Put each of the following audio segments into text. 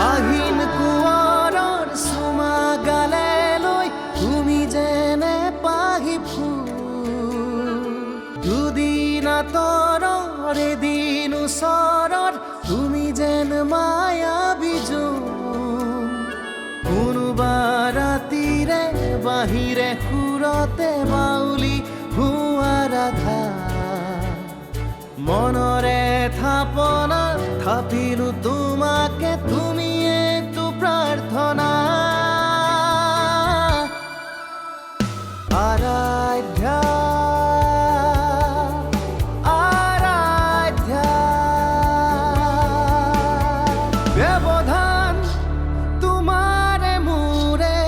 আহিন কুঁৱৰৰ চুমা গালে লৈ তুমি যেনে পাহি ফুল দুদিন আঁতৰৰ এদিন ওচৰত তুমি যেন মায়াবী জোন কোনোবা ৰাতিৰে বাহিৰে সুৰতে বাউলি হোৱা ৰাধা মনৰে থাপনা থাপিলো তোমাকে তুমি এইটো প্ৰাৰ্থনা আৰাধ্যা আৰাধ্যা ব্যৱধান তোমাৰে মোৰে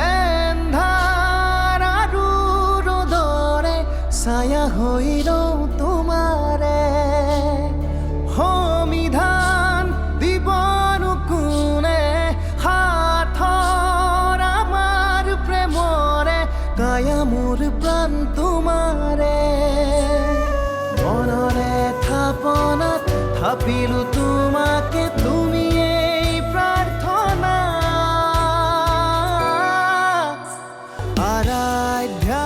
এন্ধাৰ আৰু ৰ'দৰে ছায়া হৈ ৰওঁ তোমাৰে সমিধান দিবনো কোনে হাতৰ আমাৰ প্ৰেমৰে কায়া মোৰ প্ৰাণ তোমাৰে মনৰে থাপনাত থাপিলো তোমাকে তুমি এই প্ৰাৰ্থনা আৰাধ্যা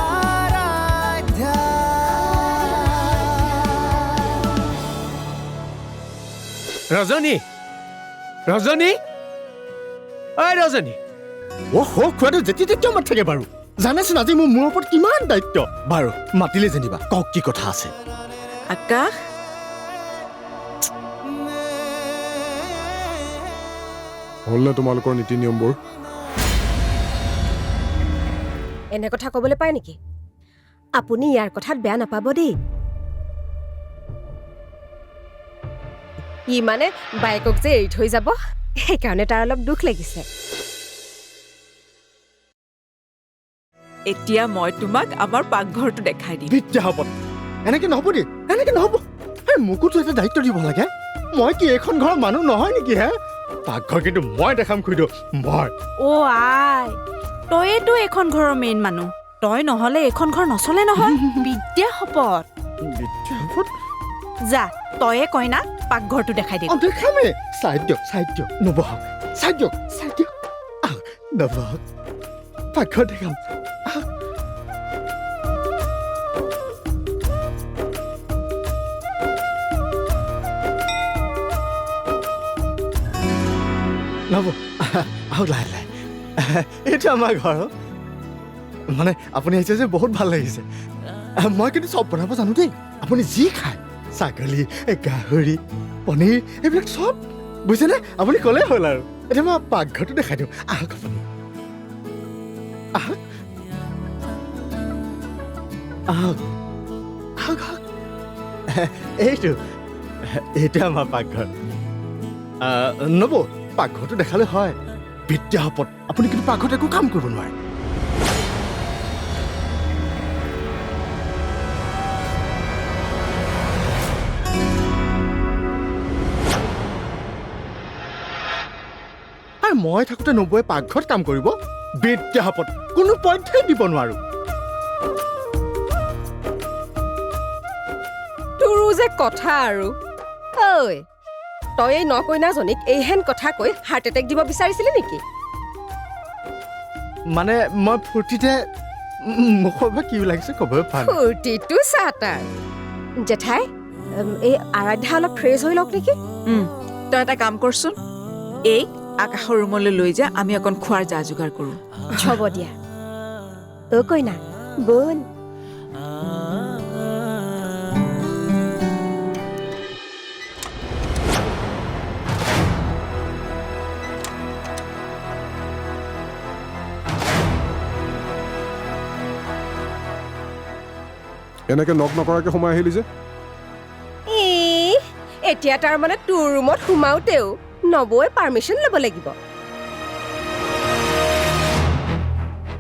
আৰাধ্যা ৰজনী ৰজনী ঐ ৰজনী খুৱাটো যেতিয়া তেতিয়া মাত থাকে বাৰু জানেচোন আজি মোৰ ওপৰত কিমান দায়িত্ব বাৰু মাতিলে যেনিবা কওক কি কথা আছে আকাশ হ'লনে তোমালোকৰ নীতি নিয়মবোৰ এনে কথা ক'বলৈ পায় নেকি আপুনি ইয়াৰ কথাত বেয়া নাপাব দেই ই মানে বাইকক যে এৰি থৈ যাব সেইকাৰণে তাৰ অলপ দুখ লাগিছে এতিয়া মই তোমাক আমাৰ পাকঘৰটো দেখাই দিম বিদ্যা হ'ব এনেকে নহ'ব দেই এনেকে নহ'ব মোকোতো এটা দায়িত্ব দিব লাগে মই কি এইখন ঘৰৰ মানুহ নহয় নেকি হে পাকঘৰ কিন্তু মই দেখাম খুইদো মই অ' আই তয়েতো এইখন ঘৰৰ মেইন মানুহ তই নহ'লে এইখন ঘৰ নচলে নহয় বিদ্যা শপত বিদ্যা হ'ব যা তয়ে কইনা পাকঘৰটো দেখাই দে দেখামেই চাই দিয়ক নবহক চাই দিয়ক নবহক পাকঘৰ দেখাম নব আহক লাহে লাহে এইটো আমাৰ ঘৰ মানে আপুনি আহিছে যে বহুত ভাল লাগিছে মই কিন্তু চব বনাব জানো দেই আপুনি যি খায় ছাগলী গাহৰি পনীৰ এইবিলাক চব বুজিছেনে আপুনি ক'লেই হ'ল আৰু এতিয়া মই পাকঘৰটো দেখাই দিওঁ আহক আপুনি আহক আহক আহক আহক এইটো আমাৰ পাকঘৰ নব পাকঘৰটো দেখালে হয় বিদ্যা শপত আপুনি কিন্তু পাকঘৰত একো কাম কৰিব নোৱাৰে আৰু মই থাকোঁতে নবৌৱে পাকঘৰত কাম কৰিব বিদ্যা শপত কোনো পইণ্টেই দিব নোৱাৰো তোৰো যে কথা আৰু ঐ তই এই নকইনাজনীক এইহেন কথা কৈ হাৰ্ট এটেক দিব বিচাৰিছিলি নেকি মানে মই ফূৰ্তিতে মুখৰ পৰা কি লাগিছে ক'বই পৰা নাই ফূৰ্তিটো চাতাৰ জেঠাই এই আৰাধ্যা অলপ ফ্ৰেছ হৈ লওক নেকি তই এটা কাম কৰচোন এই আকাশৰ ৰুমলৈ লৈ যা আমি অকণ খোৱাৰ যা যোগাৰ কৰোঁ হ'ব দিয়া অ কইনা বোন এনেকে নক নকৰাকে সোমাই আহিলি যে এতিয়া তাৰমানে তোৰ ৰুমত সোমাওতেও নবৌৱে পাৰ্মিশ্যন ল'ব লাগিব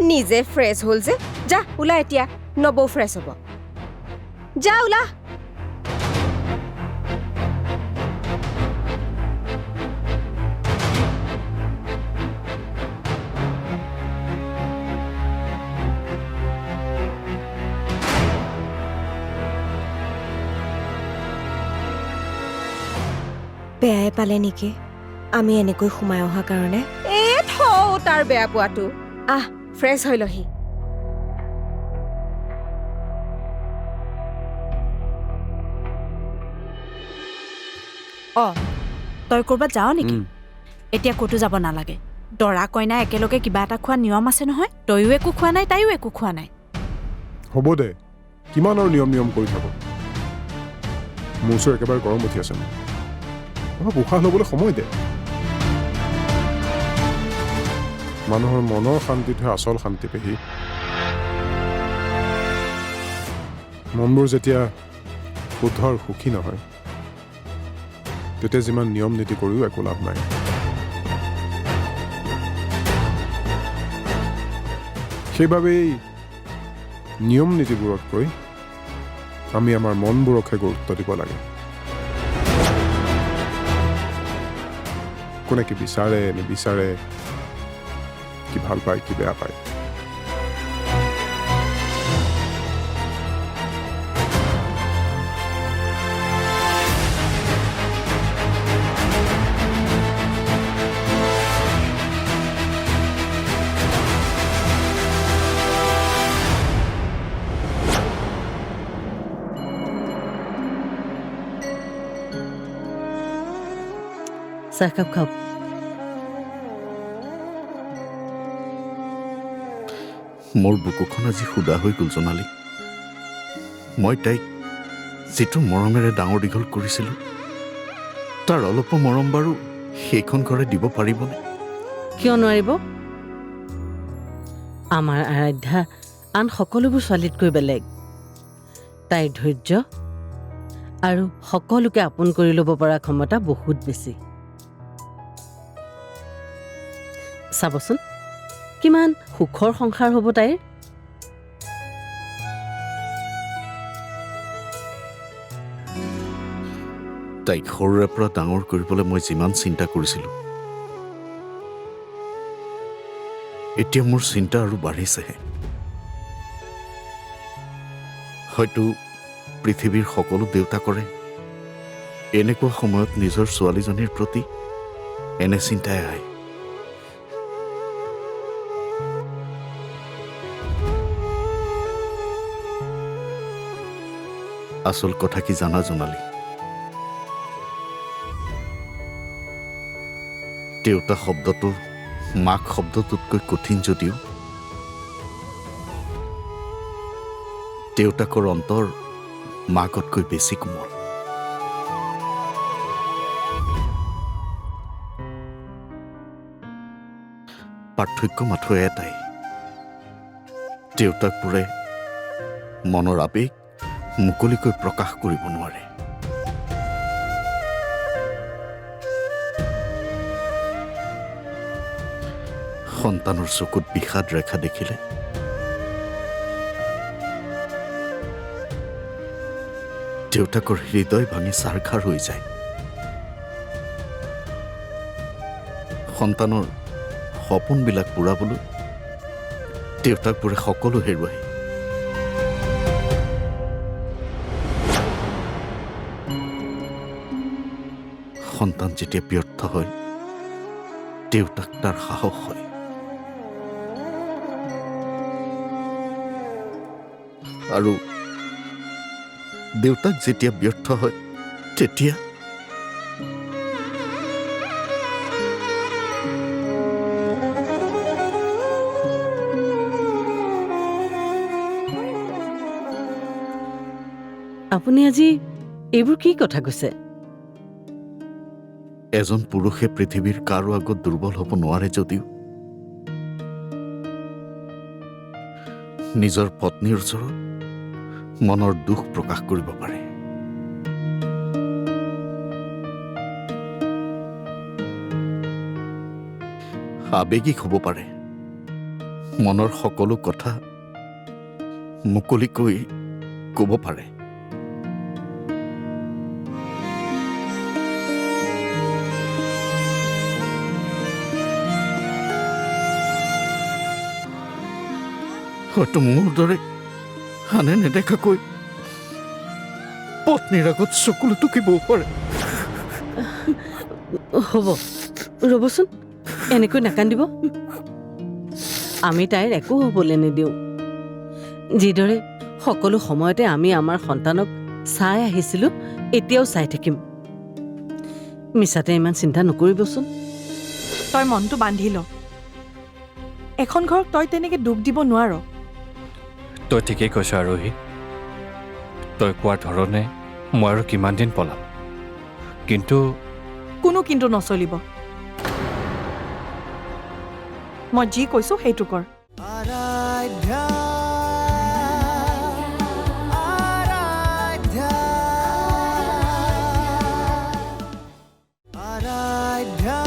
নিজে ফ্ৰেছ হ'ল যে যা ওলা এতিয়া নবৌ ফ্ৰেছ হ'ব যা ওলা বেয়াই পালে নেকি আমি এনেকৈ সোমাই অহা কাৰণে? তাৰ বেয়া পোৱাটো। আহ, ফ্ৰেছ হৈ লহি। তই ক'ৰবাত যাৱ নেকি? এতিয়া ক'তো যাব নালাগে। দৰা কইনা একেলগে কিবা এটা খোৱা নিয়ম আছে নহয়। তয়ো একো খোৱা নাই, তাইও একো খোৱা নাই। হ'ব দে, কিমান আৰু নিয়ম কৰি থাকোঁ। মোৰ ওচৰত একেবাৰে গৰম উঠি আছে মোৰ। অলপ উশাহ ল'বলৈ সময় দে। মানুহৰ মনৰ শান্তিটোহে আচল শান্তি পেহী। মনবোৰ যেতিয়া শুদ্ধ আৰু সুখী নহয়, তেতিয়া যিমান নিয়ম নীতি কৰিও একো লাভ নাই। সেইবাবেই নিয়ম নীতিবোৰতকৈ আমি আমাৰ মনবোৰকহে গুৰুত্ব দিব লাগে। কোনে কি বিচাৰে নিবিচাৰে, কি ভাল পায় কি বেয়া পায়, চাহকাপ খাওক। মোৰ বুকুখন আজি সুদা হৈ গ'ল জোনালী। মই তাইক যিটো মৰমেৰে ডাঙৰ দীঘল কৰিছিলোঁ, তাৰ অলপো মৰম বাৰু সেইখন ঘৰে দিব পাৰিবনে? কিয় নোৱাৰিব? আমাৰ আৰাধ্যা আন সকলোবোৰ ছোৱালীতকৈ বেলেগ। তাইৰ ধৈৰ্য আৰু সকলোকে আপোন কৰি ল'ব পৰা ক্ষমতা বহুত বেছি। চাবচোন কিমান সুখৰ সংসাৰ হ'ব তাইৰ। তাইক সৰুৰে পৰা ডাঙৰ কৰিবলৈ মই যিমান চিন্তা কৰিছিলোঁ, এতিয়া মোৰ চিন্তা আৰু বাঢ়িছেহে। হয়তো পৃথিৱীৰ সকলো দেউতাকৰে এনেকুৱা সময়ত নিজৰ ছোৱালীজনীৰ প্ৰতি এনে চিন্তাই আহে। আচল কথা কি জানা জোনালী? দেউতা শব্দটো মাক শব্দটোতকৈ কঠিন যদিও দেউতাকৰ অন্তৰ মাকতকৈ বেছি কোমল। পাৰ্থক্য মাথো এটাই, দেউতাকবোৰে মনৰ আৱেগ মুকলিকৈ প্ৰকাশ কৰিব নোৱাৰে। সন্তানৰ চকুত বিষাদ ৰেখা দেখিলে দেউতাকৰ হৃদয় ভাঙি ছাৰখাৰ হৈ যায়। সন্তানৰ সপোনবিলাক পূৰাবলৈ দেউতাকবোৰে সকলো হেৰুৱায়। সন্তান যেতিয়া ব্যৰ্থ হয়, দেউতাক তাৰ সাহস হয়। আৰু দেউতাক যেতিয়া ব্যৰ্থ হয়, তেতিয়া আপুনি আজি এইবোৰ কি কথা কৈছে? এজন পুৰুষে পৃথিৱীৰ কাৰো আগত দুৰ্বল হ'ব নোৱাৰে যদিও নিজৰ পত্নীৰ ওচৰত মনৰ দুখ প্ৰকাশ কৰিব পাৰে। আৱেগিক হ'ব পাৰে, মনৰ সকলো কথা মুকলিকৈ ক'ব পাৰে। হয়তো মোৰ দৰে আনে নেদেখাকৈ পত্নীৰ আগত চকুলো টুকিবও পাৰে। হ'ব ৰ'বচোন এনেকৈ নাকান্দিব আমি তাইৰ একো হ'বলৈ নিদিওঁ যিদৰে সকলো সময়তে আমি আমাৰ সন্তানক চাই আহিছিলোঁ এতিয়াও চাই থাকিম মিছাতে ইমান চিন্তা নকৰিবচোন তই মনটো বান্ধি ল এখন ঘৰক তই তেনেকে দুখ দিব নোৱাৰ তই ঠিকেই কৈছ আৰোহী তই কোৱাৰ ধৰণে মই আৰু কিমান দিন পলাম কিন্তু কোনো কিন্তু নচলিব মই যি কৈছো সেইটো কৰ আৰাধ্যা আৰাধ্যা আৰাধ্যা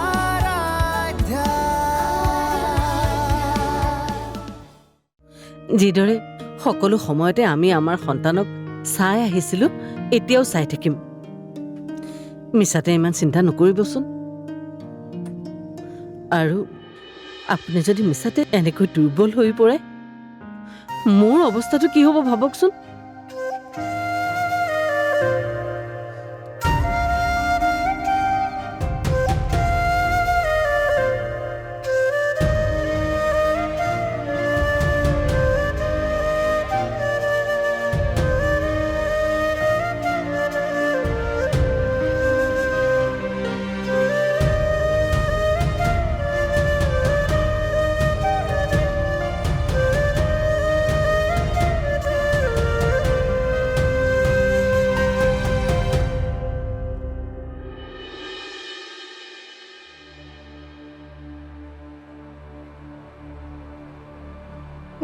আৰাধ্যা যিদৰে সকলো সময়তে আমি আমাৰ সন্তানক চাই আহিছিলোঁ এতিয়াও চাই থাকিম মিছাতে ইমান চিন্তা নকৰিবচোন আৰু আপুনি যদি মিছাতে এনেকৈ দুৰ্বল হৈ পৰে মোৰ অৱস্থাটো কি হ'ব ভাবকচোন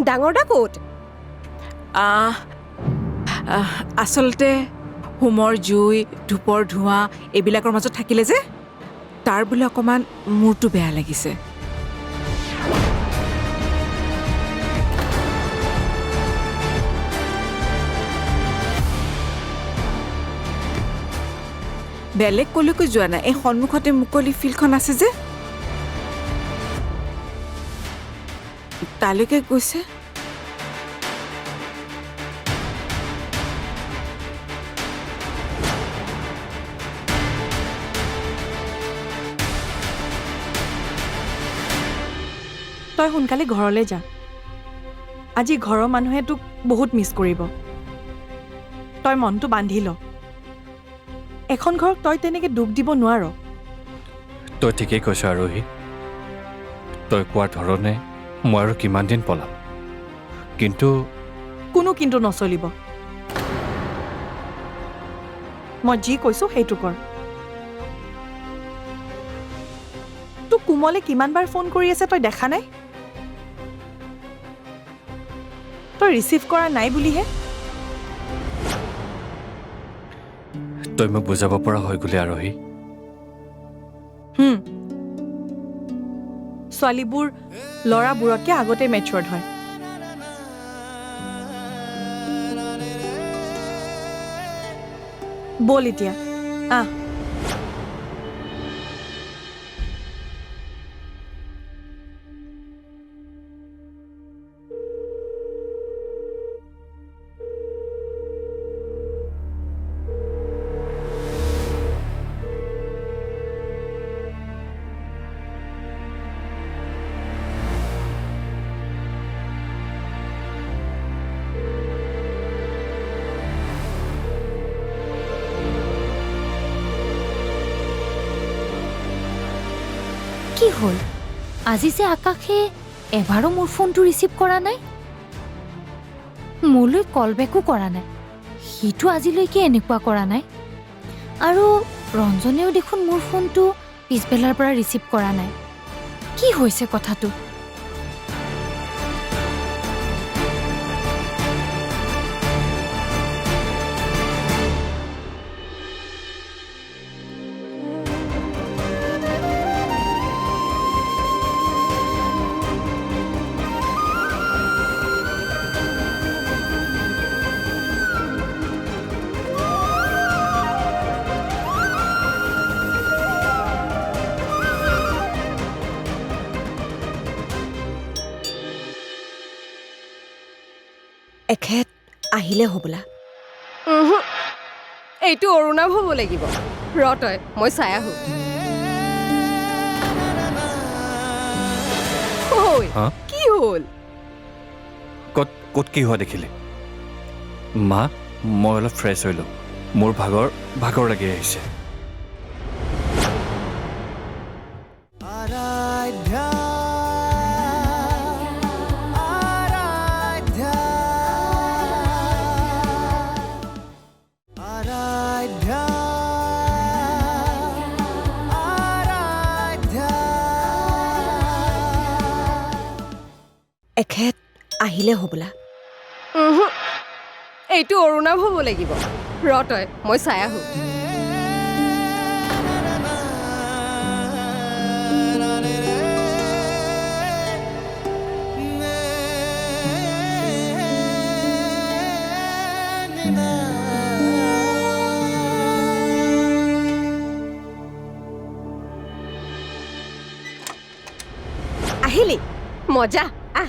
ডাঙৰ দা ক'ত আচলতে হোমৰ জুই ধূপৰ ধোঁৱা এইবিলাকৰ মাজত থাকিলে যে তাৰ বোলে অকণমান মূৰটো বেয়া লাগিছে বেলেগ কলৈকো যোৱা নাই এই সন্মুখতে মুকলি ফিল্ডখন আছে যে তালৈকে গৈছে তই সোনকালে ঘৰলৈ যা আজি ঘৰৰ মানুহে তোক বহুত মিছ কৰিব তই মনটো বান্ধি ল এখন ঘৰক তই তেনেকে দুখ দিব নোৱাৰ তই ঠিকেই কৈছ আৰোহী তই কোৱাৰ ধৰণে মই আৰু কিমান দিন পলাম কিন্তু কোনো কিন্তু নচলিব মই যি কৈছো সেইটো কৰ তোক কোমলে কিমানবাৰ ফোন কৰি আছে তই দেখা নাই তই ৰিচিভ কৰা নাই বুলিহে তই মোক বুজাব পৰা হৈ গ'লি আৰোহী ছোৱালীবোৰ ল'ৰাবোৰতকৈ আগতে মেচুৱাৰ্ড হয় বল এতিয়া আহ কি হ'ল আজি যে আকাশে এবাৰো মোৰ ফোনটো ৰিচিভ কৰা নাই মোলৈ কল বেকো কৰা নাই সিটো আজিলৈকে এনেকুৱা কৰা নাই আৰু ৰঞ্জনেও দেখোন মোৰ ফোনটো পিছবেলাৰ পৰা ৰিচিভ কৰা নাই কি হৈছে কথাটো এখেত আহিলে হ'বলা এইটো অৰুণাভ হ'ব লাগিব ৰ তই মই চাই আহোঁ ঐ হা? কি হ'ল ক'ত ক'ত কি হোৱা দেখিলে মা মই অলপ ফ্ৰেছ হৈ লওঁ মোৰ ভাগৰ লাগি আহিছে আৰাধ্যা আৰাধ্যা আৰাধ্যা আৰাধ্যা এখেত আহিলে হ'বলা এইটো অৰুণাভ হ'ব লাগিব ৰ তই মই চাই আহোঁ আহিলি মজা আহ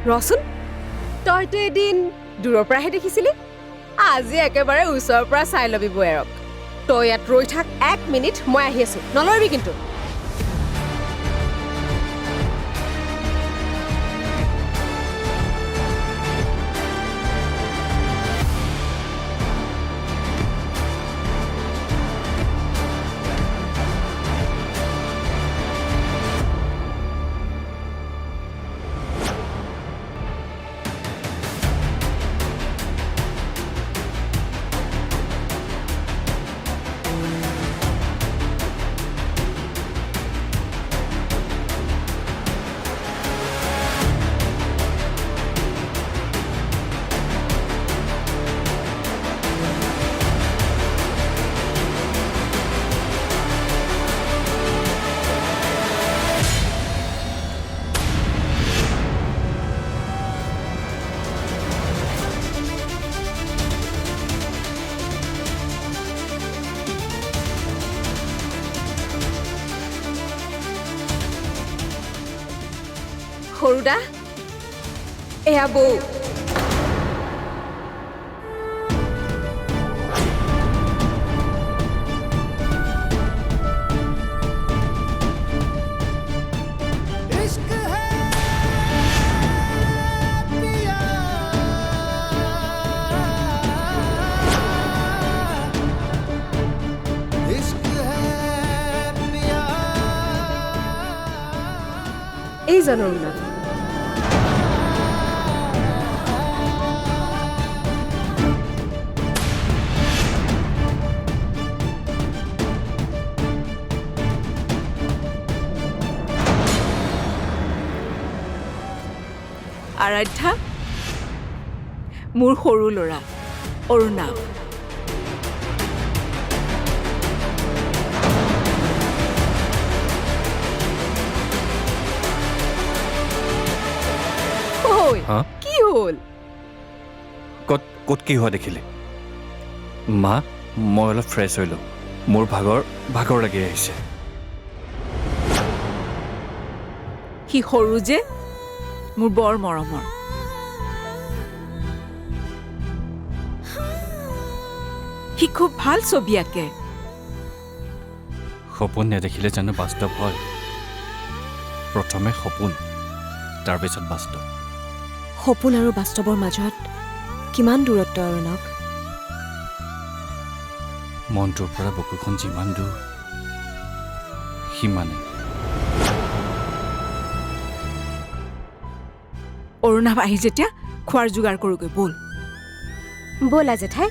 ৰচোন তইতো এদিন দূৰৰ পৰাহে দেখিছিলি আজি একেবাৰে ওচৰৰ পৰা চাই ল'বি বৌয়েৰক তই ইয়াত ৰৈ থাক 1 মিনিট মই আহি আছোঁ নলৰিবি কিন্তু সৰুদা এয়া বৌ इश्क है पिया इश्क है पिया এইজন অৰুণাভ আৰাধ্যা মোৰ সৰু ল'ৰা অৰুণাভ ঐ হা? কি হ'ল ক'ত কি হোৱা দেখিলে মা মই অলপ ফ্ৰেছ হৈ লওঁ মোৰ ভাগৰ লাগি আহিছে সি সৰু যে মোৰ বৰ মৰমৰ সি খুব ভাল ছবি আঁকে সপোন নেদেখিলে জানো বাস্তৱ হয় প্ৰথমে সপোন তাৰপিছত বাস্তৱ সপোন আৰু বাস্তৱৰ মাজত কিমান দূৰত্ব অৰুণক মনটোৰ পৰা বুকুখন যিমান দূৰ সিমানে অৰুণাভ আহি যেতিয়া খোৱাৰ যোগাৰ কৰোগৈ ব'ল ব'লা জেঠাই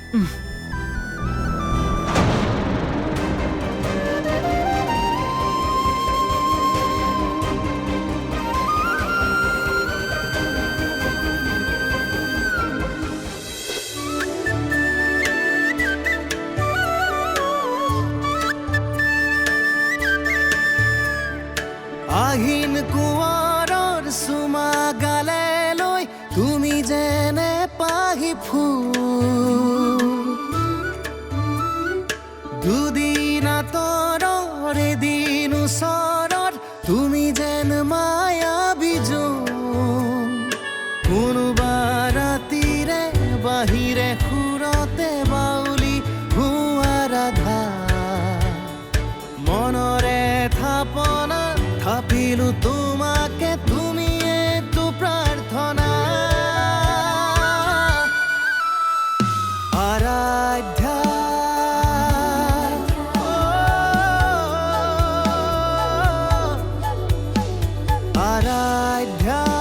আহিন কুঁৱৰৰ চুমা গালে লৈ তুমি যেনে পাহি ফুল দুদিন আঁতৰৰ এদিন ওচৰত তুমি যেন মায়াবী থাপনা থাপিলো তোমাকে তুমি এইটো প্ৰাৰ্থনা আৰাধ্যা আৰাধ্যা